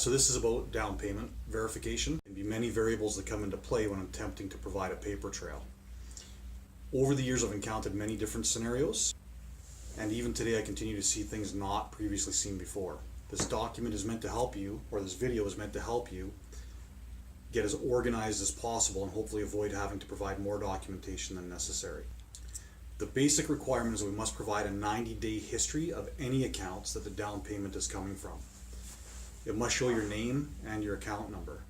So this is about down payment verification. There can be many variables that come into play when attempting to provide a paper trail. Over the years I've encountered many different scenarios, and even today I continue to see things not previously seen before. This document is meant to help you, or this video is meant to help you get as organized as possible and hopefully avoid having to provide more documentation than necessary. The basic requirement is that we must provide a 90-day history of any accounts that the down payment is coming from. It must show your name and your account number.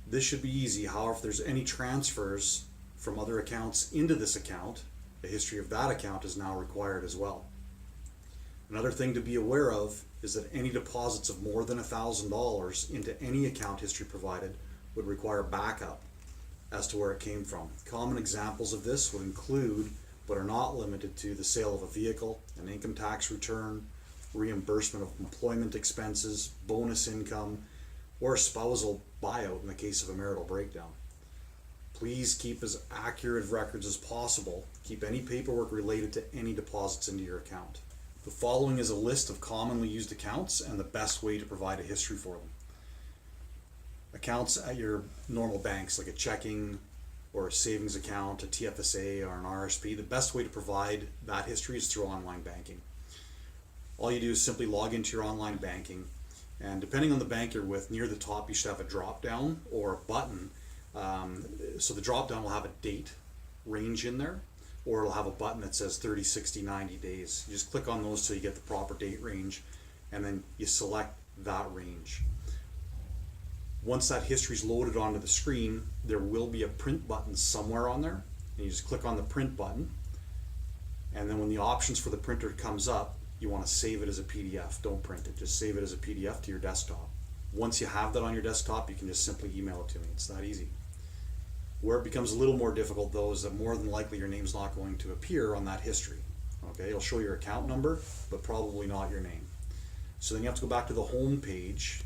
This should be easy. However, if there's any transfers from other accounts into this account, a history of that account is now required as well. Another thing to be aware of is that any deposits of more than $1,000 into any account history provided would require backup as to where it came from. Common examples of this would include, but are not limited to, the sale of a vehicle, an income tax return, reimbursement of employment expenses, bonus income, or a spousal buyout in the case of a marital breakdown. Please keep as accurate records as possible. Keep any paperwork related to any deposits into your account. The following is a list of commonly used accounts and the best way to provide a history for them. Accounts at your normal banks, like a checking or a savings account, a TFSA or an RSP, the best way to provide that history is through online banking. All you do is simply log into your online banking, and depending on the bank you're with, near the top you should have a drop down or a button. So the drop down will have a date range in there, or it'll have a button that says 30, 60, 90 days. You just click on those till you get the proper date range, and then you select that range. Once that history is loaded onto the screen, there will be a print button somewhere on there, and you just click on the print button, and then when the options for the printer comes up, you want to save it as a PDF. Don't print it, just save it as a PDF to your desktop. Once you have that on your desktop, you can just simply email it to me. It's that easy. Where it becomes a little more difficult though is that more than likely your name's not going to appear on that history. Okay, it'll show your account number, but probably not your name. So then you have to go back to the home page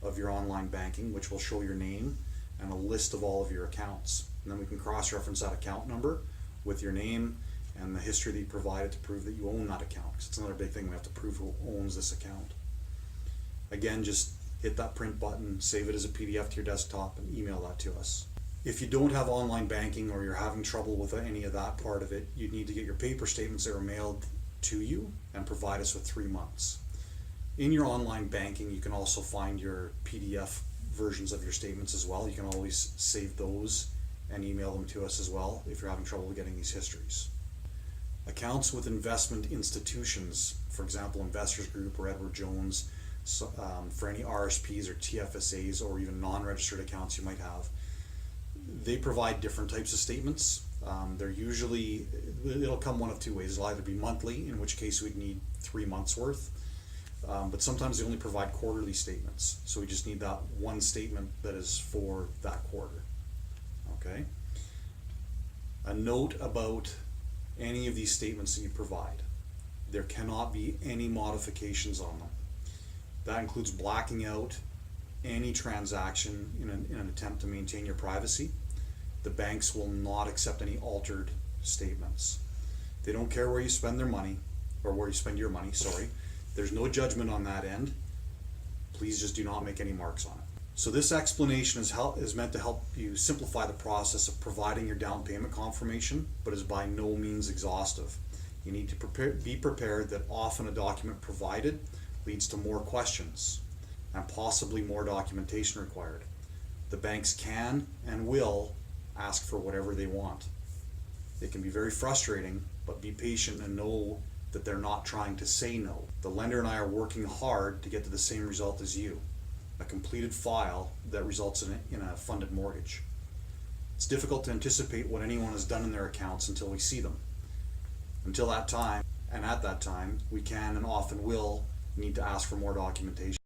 of your online banking, which will show your name and a list of all of your accounts. And then we can cross-reference that account number with your name and the history that you provided to prove that you own that account. Because it's another big thing, we have to prove who owns this account. Again, just hit that print button, save it as a PDF to your desktop, and email that to us. If you don't have online banking or you're having trouble with any of that part of it, you need to get your paper statements that are mailed to you and provide us with 3 months. In your online banking, you can also find your PDF versions of your statements as well. You can always save those and email them to us as well if you're having trouble getting these histories. Accounts with investment institutions, for example, Investors Group or Edward Jones, for any RSPs or TFSAs or even non-registered accounts you might have, they provide different types of statements. It'll come one of two ways. It'll either be monthly, in which case we'd need 3 months worth, but sometimes they only provide quarterly statements. So we just need that one statement that is for that quarter. Okay. A note about any of these statements that you provide. There cannot be any modifications on them. That includes blacking out any transaction in an attempt to maintain your privacy. The banks will not accept any altered statements. They don't care where you spend their money, or where you spend your money, sorry. There's no judgment on that end. Please just do not make any marks on it. So this explanation is meant to help you simplify the process of providing your down payment confirmation, but is by no means exhaustive. You need to be prepared that often a document provided leads to more questions and possibly more documentation required. The banks can and will ask for whatever they want. It can be very frustrating, but be patient and know that they're not trying to say no. The lender and I are working hard to get to the same result as you, a completed file that results in a funded mortgage. It's difficult to anticipate what anyone has done in their accounts until we see them. Until that time, and at that time, we can and often will need to ask for more documentation.